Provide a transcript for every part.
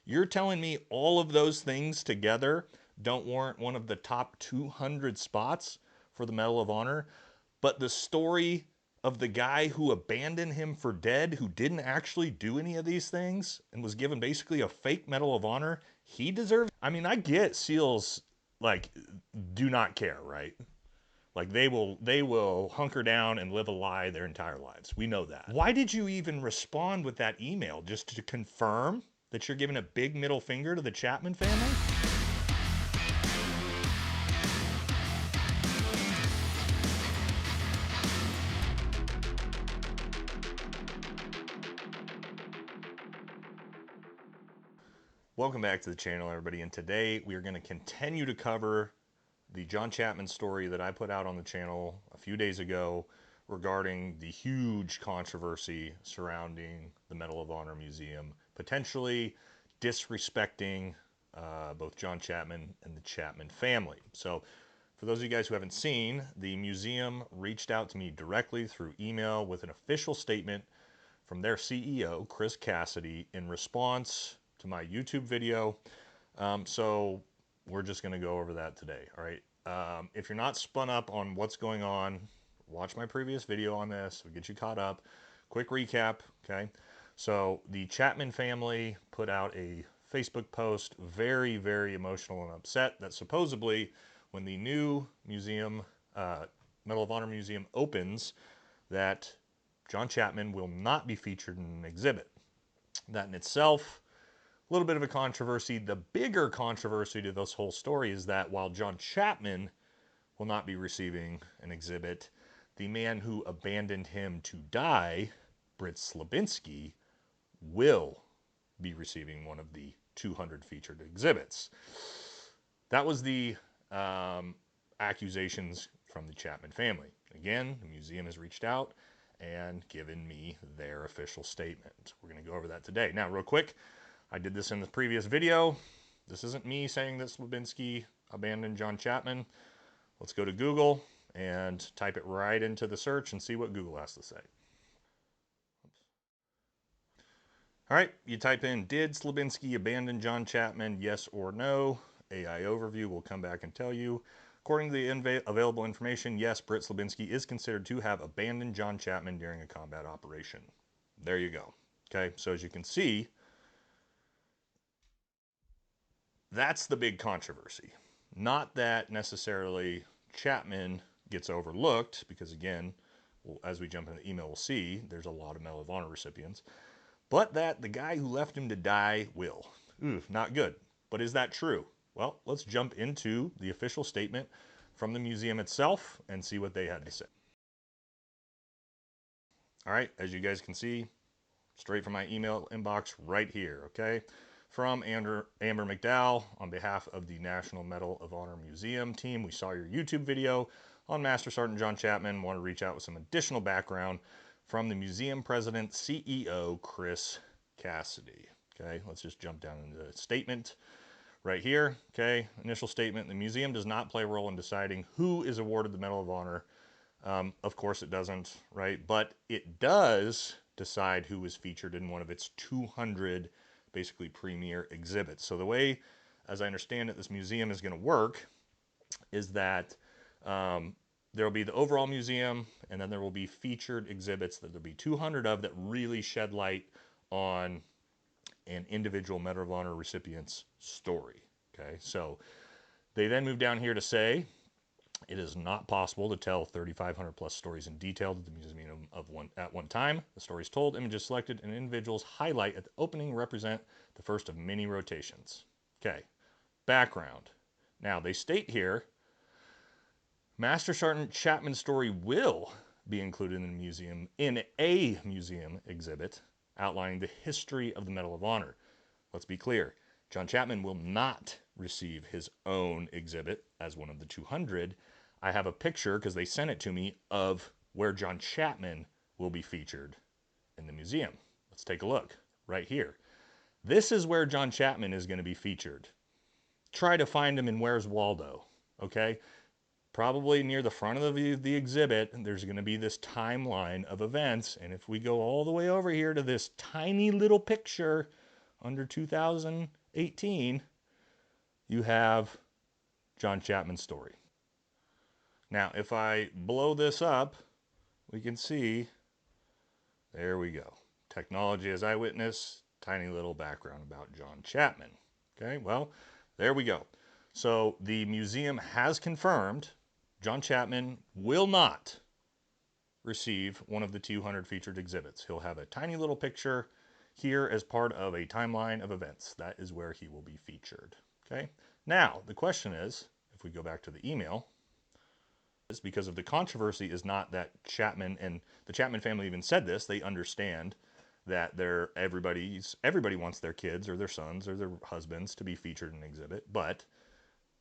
You're telling me all of those things together don't warrant one of the top 200 spots for the Medal of Honor, but the story of the guy who abandoned him for dead, who didn't actually do any of these things and was given basically a fake Medal of Honor, he deserves. I mean, I get SEALs like do not care, right? Like they will hunker down and live a lie their entire lives. We know that. Why did you even respond with that email? Just to confirm that you're giving a big middle finger to the Chapman family? Welcome back to the channel, everybody, and today we are going to continue to cover the John Chapman story that I put out on the channel a few days ago regarding the huge controversy surrounding the Medal of Honor Museum, potentially disrespecting both John Chapman and the Chapman family. So for those of you guys who haven't seen, the museum reached out to me directly through email with an official statement from their CEO, Chris Cassidy, in response to my YouTube video. So we're just going to go over that today. All right. If you're not spun up on what's going on, watch my previous video on this. We'll get you caught up. Quick recap. Okay. So the Chapman family put out a Facebook post, very, very emotional and upset that supposedly when the new museum, Medal of Honor Museum opens, that John Chapman will not be featured in an exhibit. That in itself, a little bit of a controversy. The bigger controversy to this whole story is that while John Chapman will not be receiving an exhibit, the man who abandoned him to die, Britt Slabinski, will be receiving one of the 200 featured exhibits. That was the accusations from the Chapman family. Again, the museum has reached out and given me their official statement. We're going to go over that today. Now, real quick, I did this in the previous video. This isn't me saying that Slabinski abandoned John Chapman. Let's go to Google and type it right into the search and see what Google has to say. All right, you type in, did Slabinski abandon John Chapman, yes or no? AI overview will come back and tell you. According to the available information, yes, Britt Slabinski is considered to have abandoned John Chapman during a combat operation. There you go. Okay, so as you can see, that's the big controversy. Not that necessarily Chapman gets overlooked, because again, as we jump into the email, we'll see there's a lot of Medal of Honor recipients, but that the guy who left him to die will. Ooh, not good. But is that true? Well, let's jump into the official statement from the museum itself and see what they had to say. All right, as you guys can see, straight from my email inbox right here, okay? From Amber McDowell, on behalf of the National Medal of Honor Museum team, we saw your YouTube video on Master Sergeant John Chapman. Want to reach out with some additional background from the museum president, CEO, Chris Cassidy. Okay, let's just jump down into the statement right here. Okay, initial statement, the museum does not play a role in deciding who is awarded the Medal of Honor. Of course it doesn't, right? But it does decide who is featured in one of its 200 basically premier exhibits. So the way, as I understand it, this museum is going to work is that there will be the overall museum, and then there will be featured exhibits that there'll be 200 of that really shed light on an individual Medal of Honor recipient's story. Okay, so they then move down here to say it is not possible to tell 3,500 plus stories in detail at the museum at one time. The stories told, images selected, and individuals highlight at the opening represent the first of many rotations. Okay, background. Now they state here, Master Sergeant Chapman's story will be included in a museum exhibit outlining the history of the Medal of Honor. Let's be clear, John Chapman will not receive his own exhibit as one of the 200. I have a picture, because they sent it to me, of where John Chapman will be featured in the museum. Let's take a look right here. This is where John Chapman is going to be featured. Try to find him in Where's Waldo, okay? Probably near the front of the exhibit, there's going to be this timeline of events, and if we go all the way over here to this tiny little picture under 2018, you have John Chapman's story. Now, if I blow this up, we can see, there we go. Technology as eyewitness, tiny little background about John Chapman. Okay, well, there we go. So the museum has confirmed John Chapman will not receive one of the 200 featured exhibits. He'll have a tiny little picture here as part of a timeline of events. That is where he will be featured. Okay, now the question is, if we go back to the email, is because of the controversy is not that Chapman, and the Chapman family even said this, they understand that everybody wants their kids or their sons or their husbands to be featured in an exhibit, but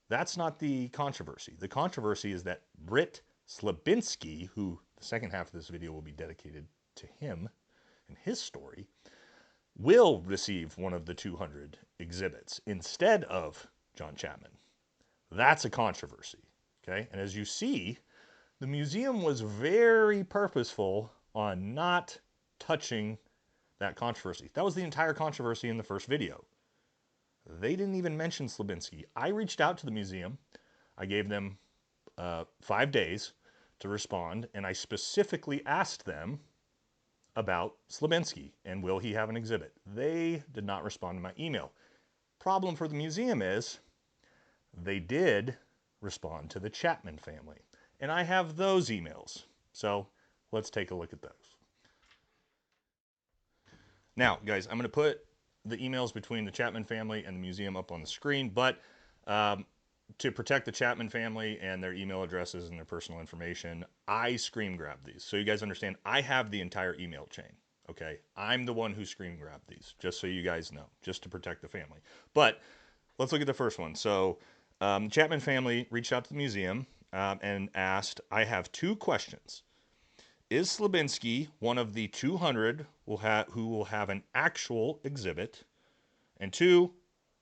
that's not the controversy. The controversy is that Britt Slabinski, who the second half of this video will be dedicated to him and his story, will receive one of the 200 exhibits instead of John Chapman. That's a controversy, okay? And as you see, the museum was very purposeful on not touching that controversy. That was the entire controversy in the first video. They didn't even mention Slabinski. I reached out to the museum. I gave them 5 days to respond, and I specifically asked them about Slabinski and will he have an exhibit. They did not respond to my email. Problem for the museum is they did respond to the Chapman family, and I have those emails. So let's take a look at those. Now, guys, I'm going to put the emails between the Chapman family and the museum up on the screen, but to protect the Chapman family and their email addresses and their personal information, I screen grabbed these. So you guys understand, I have the entire email chain, okay? I'm the one who screen grabbed these, just so you guys know, just to protect the family. But let's look at the first one. So the Chapman family reached out to the museum and asked, I have 2 questions. Is Slabinski one of the 200 who will have an actual exhibit? And 2,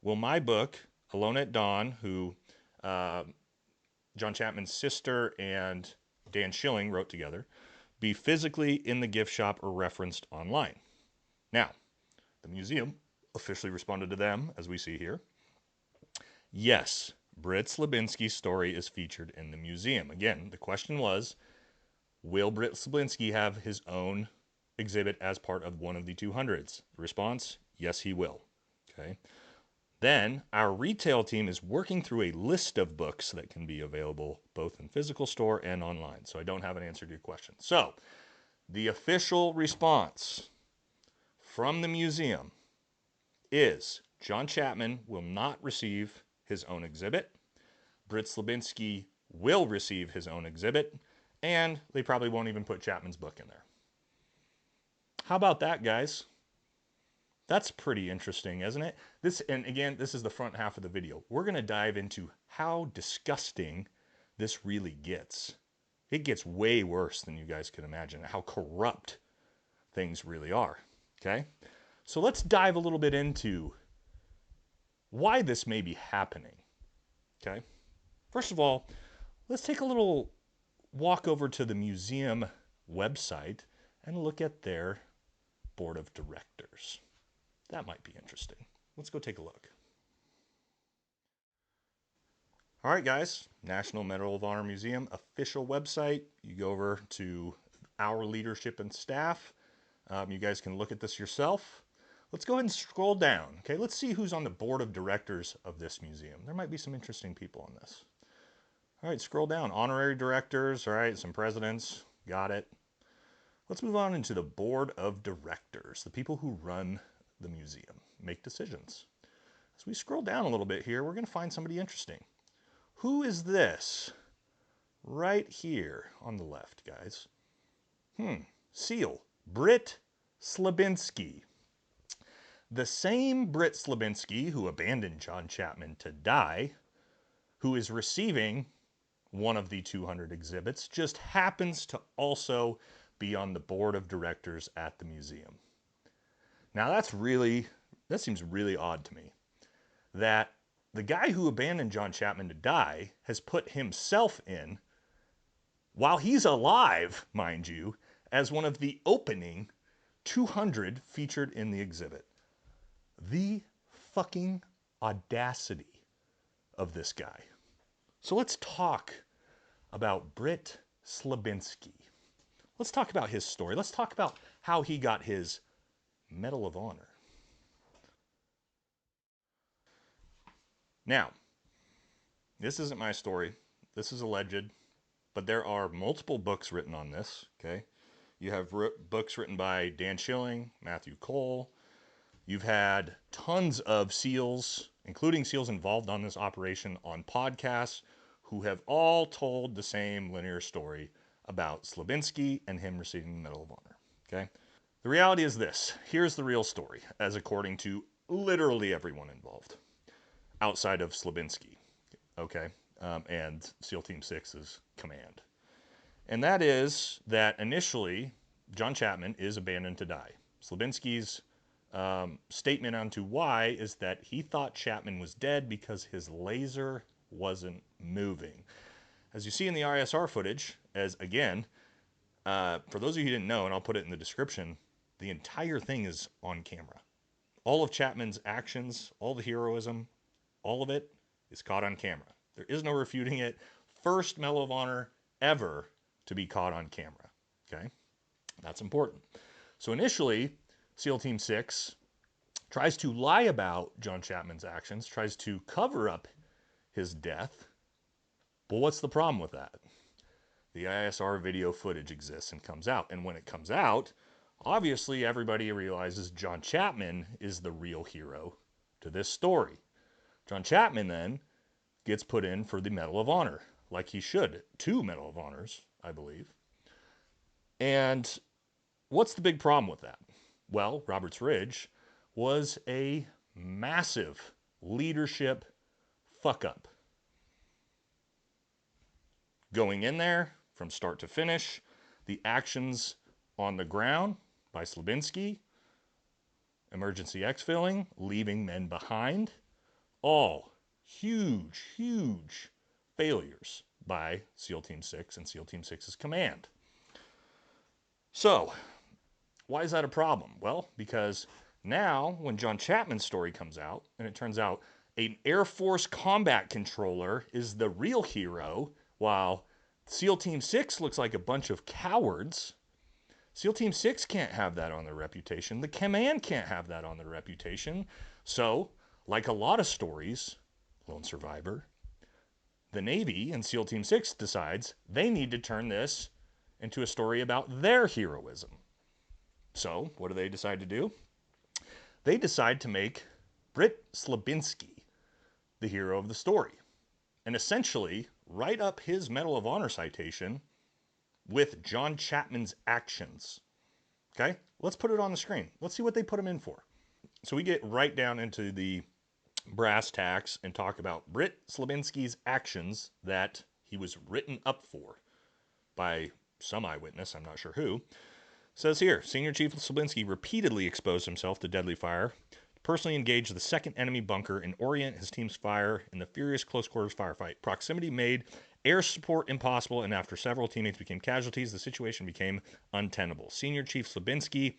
will my book, Alone at Dawn, who John Chapman's sister and Dan Schilling wrote together, be physically in the gift shop or referenced online? Now, the museum officially responded to them, as we see here. Yes, Britt Slabinski's story is featured in the museum. Again, the question was, will Britt Slabinski have his own exhibit as part of one of the 200s? The response, yes, he will. Okay. Then our retail team is working through a list of books that can be available both in physical store and online. So I don't have an answer to your question. So the official response from the museum is John Chapman will not receive his own exhibit. Britt Slabinski will receive his own exhibit. And they probably won't even put Chapman's book in there. How about that, guys? That's pretty interesting, isn't it? And again, this is the front half of the video. We're going to dive into how disgusting this really gets. It gets way worse than you guys can imagine, how corrupt things really are, okay? So let's dive a little bit into why this may be happening, okay? First of all, let's take a little walk over to the museum website and look at their board of directors. That might be interesting. Let's go take a look. All right, guys, National Medal of Honor Museum official website. You go over to our leadership and staff. You guys can look at this yourself. Let's go ahead and scroll down. Okay, let's see who's on the board of directors of this museum. There might be some interesting people on this. All right, scroll down. Honorary directors, all right, some presidents, got it. Let's move on into the board of directors, the people who run the museum, make decisions. As we scroll down a little bit here, we're going to find somebody interesting. Who is this? Right here on the left, guys. Seal, Britt Slabinski. The same Britt Slabinski who abandoned John Chapman to die, who is receiving one of the 200 exhibits, just happens to also be on the board of directors at the museum. Now that seems really odd to me, that the guy who abandoned John Chapman to die has put himself in, while he's alive, mind you, as one of the opening 200 featured in the exhibit. The fucking audacity of this guy. So let's talk about Britt Slabinski. Let's talk about his story. Let's talk about how he got his Medal of Honor. Now, this isn't my story. This is alleged, but there are multiple books written on this, okay? You have books written by Dan Schilling, Matthew Cole. You've had tons of SEALs, including SEALs involved on this operation, on podcasts, who have all told the same linear story about Slabinski and him receiving the Medal of Honor, okay? The reality is this. Here's the real story, as according to literally everyone involved, outside of Slabinski, okay, and SEAL Team 6's command. And that is that initially, John Chapman is abandoned to die. Slabinski's statement onto why is that he thought Chapman was dead because his laser wasn't moving. As you see in the ISR footage, as again, for those of you who didn't know, and I'll put it in the description, the entire thing is on camera. All of Chapman's actions, all the heroism, all of it is caught on camera. There is no refuting it. First Medal of Honor ever to be caught on camera, okay? That's important. So initially, SEAL Team 6 tries to lie about John Chapman's actions, tries to cover up his death. But what's the problem with that? The ISR video footage exists and comes out. And when it comes out, obviously everybody realizes John Chapman is the real hero to this story. John Chapman then gets put in for the Medal of Honor, like he should. 2 Medal of Honors, I believe. And what's the big problem with that? Well, Roberts Ridge was a massive leadership fuck-up. Going in there from start to finish, the actions on the ground by Slabinski, emergency exfilling, leaving men behind, all huge, huge failures by SEAL Team 6 and SEAL Team 6's command. So, why is that a problem? Well, because now when John Chapman's story comes out, and it turns out an Air Force combat controller is the real hero, while SEAL Team 6 looks like a bunch of cowards, SEAL Team 6 can't have that on their reputation. The command can't have that on their reputation. So, like a lot of stories, Lone Survivor, the Navy and SEAL Team 6 decides they need to turn this into a story about their heroism. So, what do they decide to do? They decide to make Britt Slabinski the hero of the story, and essentially write up his Medal of Honor citation with John Chapman's actions. Okay, let's put it on the screen. Let's see what they put him in for. So we get right down into the brass tacks and talk about Britt Slabinski's actions that he was written up for by some eyewitness, I'm not sure who. It says here, Senior Chief Slabinski repeatedly exposed himself to deadly fire, personally engaged the second enemy bunker and orient his team's fire in the furious close quarters firefight. Proximity made air support impossible, and after several teammates became casualties, the situation became untenable. Senior Chief Slabinski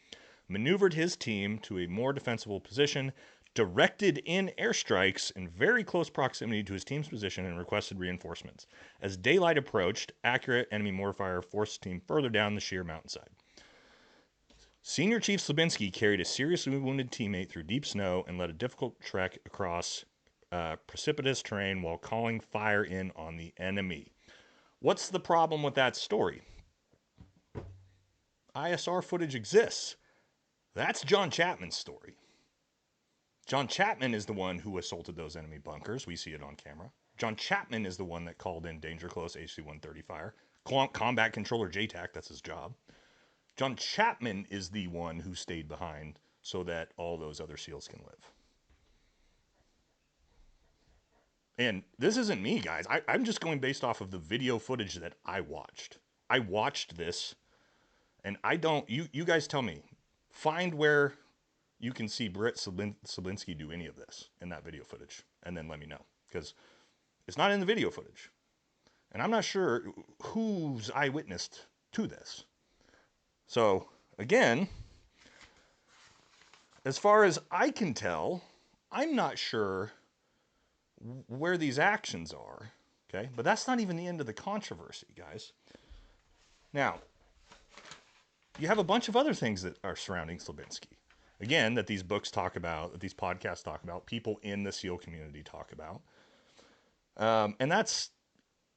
maneuvered his team to a more defensible position, directed in airstrikes in very close proximity to his team's position, and requested reinforcements. As daylight approached, accurate enemy mortar fire forced the team further down the sheer mountainside. Senior Chief Slabinski carried a seriously wounded teammate through deep snow and led a difficult trek across precipitous terrain while calling fire in on the enemy. What's the problem with that story? ISR footage exists. That's John Chapman's story. John Chapman is the one who assaulted those enemy bunkers. We see it on camera. John Chapman is the one that called in danger close HC-130 fire. Combat controller JTAC, that's his job. John Chapman is the one who stayed behind so that all those other SEALs can live. And this isn't me, guys. I'm just going based off of the video footage that I watched. I watched this, and I don't... You guys tell me. Find where you can see Britt Slabinski do any of this in that video footage, and then let me know. Because it's not in the video footage. And I'm not sure who's eyewitnessed to this. So, again, as far as I can tell, I'm not sure where these actions are, okay? But that's not even the end of the controversy, guys. Now, you have a bunch of other things that are surrounding Slabinski. Again, that these books talk about, that these podcasts talk about, people in the SEAL community talk about. And that's,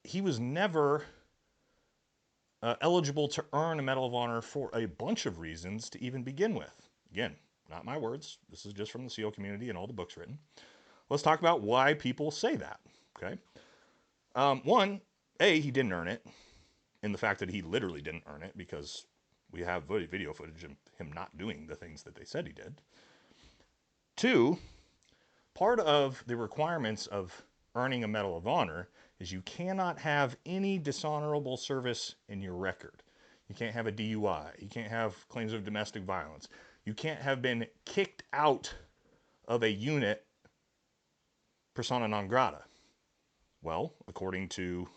he was never eligible to earn a Medal of Honor for a bunch of reasons to even begin with. Again, not my words. This is just from the SEAL community and all the books written. Let's talk about why people say that, okay? One, he didn't earn it, and the fact that he literally didn't earn it because we have video footage of him not doing the things that they said he did. Two, part of the requirements of earning a Medal of Honor is you cannot have any dishonorable service in your record. You can't have a DUI. You can't have claims of domestic violence. You can't have been kicked out of a unit persona non grata. Well, according to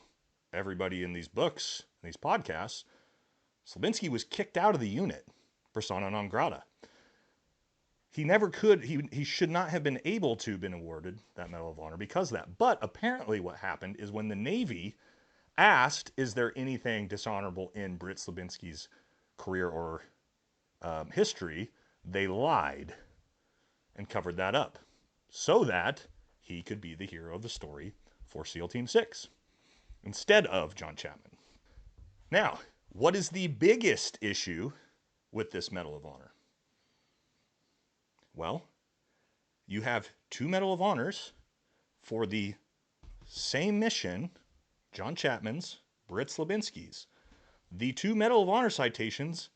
everybody in these books, these podcasts, Slabinski was kicked out of the unit persona non grata. He never could, he should not have been able to have been awarded that Medal of Honor because of that. But apparently what happened is when the Navy asked, is there anything dishonorable in Britt Slabinski's career or history, they lied and covered that up so that he could be the hero of the story for SEAL Team 6 instead of John Chapman. Now, what is the biggest issue with this Medal of Honor? Well, you have 2 Medal of Honors for the same mission, John Chapman's, Britt Slabinski's. The 2 Medal of Honor citations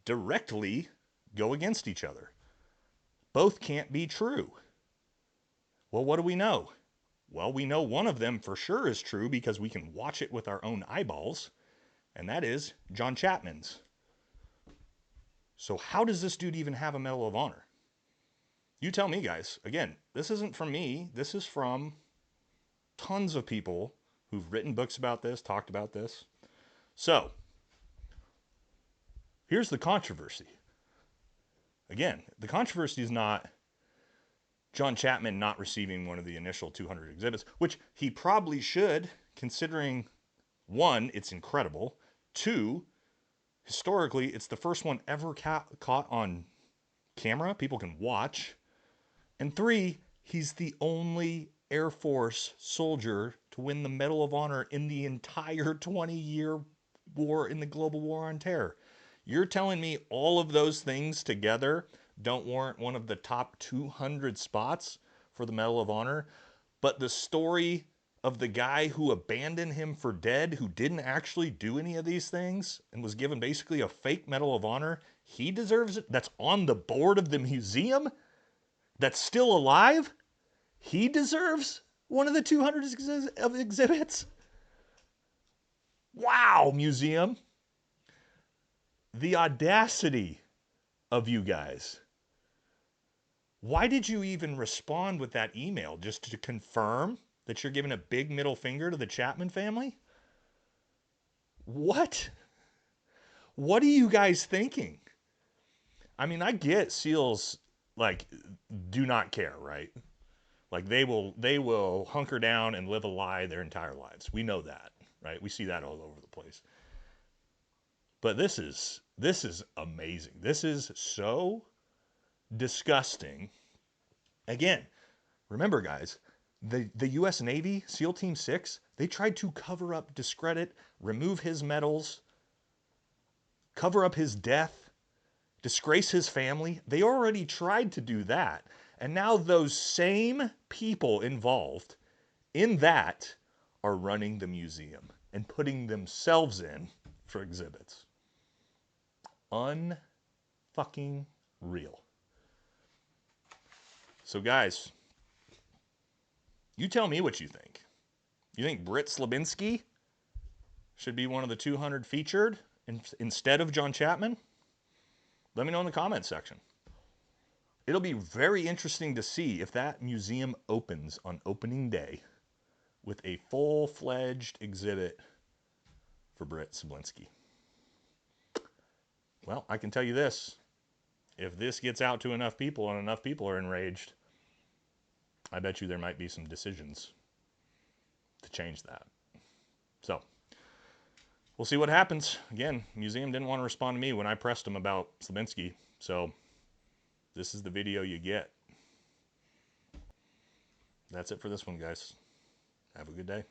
directly go against each other. Both can't be true. Well, what do we know? Well, we know one of them for sure is true because we can watch it with our own eyeballs, and that is John Chapman's. So how does this dude even have a Medal of Honor? You tell me, guys. Again, this isn't from me. This is from tons of people who've written books about this, talked about this. So, here's the controversy. Again, the controversy is not John Chapman not receiving one of the initial 200 exhibits, which he probably should, considering, 1, it's incredible. 2, historically, it's the first one ever caught on camera. People can watch. And 3, he's the only Air Force soldier to win the Medal of Honor in the entire 20-year war in the global war on terror. You're telling me all of those things together don't warrant one of the top 200 spots for the Medal of Honor, but the story of the guy who abandoned him for dead, who didn't actually do any of these things and was given basically a fake Medal of Honor, he deserves it? That's on the board of the museum? That's still alive? He deserves one of the 200 exhibits? Wow, museum. The audacity of you guys. Why did you even respond with that email? Just to confirm that you're giving a big middle finger to the Chapman family? What? What are you guys thinking? I mean, I get SEALs, like, do not care, right? Like, they will hunker down and live a lie their entire lives. We know that, right? We see that all over the place. But this is amazing. This is so disgusting. Again, remember, guys, the U.S. Navy, SEAL Team 6, they tried to cover up, discredit, remove his medals, cover up his death, disgrace his family. They already tried to do that. And now those same people involved in that are running the museum and putting themselves in for exhibits. Unfucking real. So guys, you tell me what you think. You think Britt Slabinski should be one of the 200 featured instead of John Chapman? Let me know in the comments section. It'll be very interesting to see if that museum opens on opening day with a full-fledged exhibit for Britt Slabinski. Well, I can tell you this. if this gets out to enough people and enough people are enraged, I bet you there might be some decisions to change that. So we'll see what happens. Again, museum didn't want to respond to me when I pressed them about Slabinski, so this is the video you get. That's it for this one, guys. Have a good day.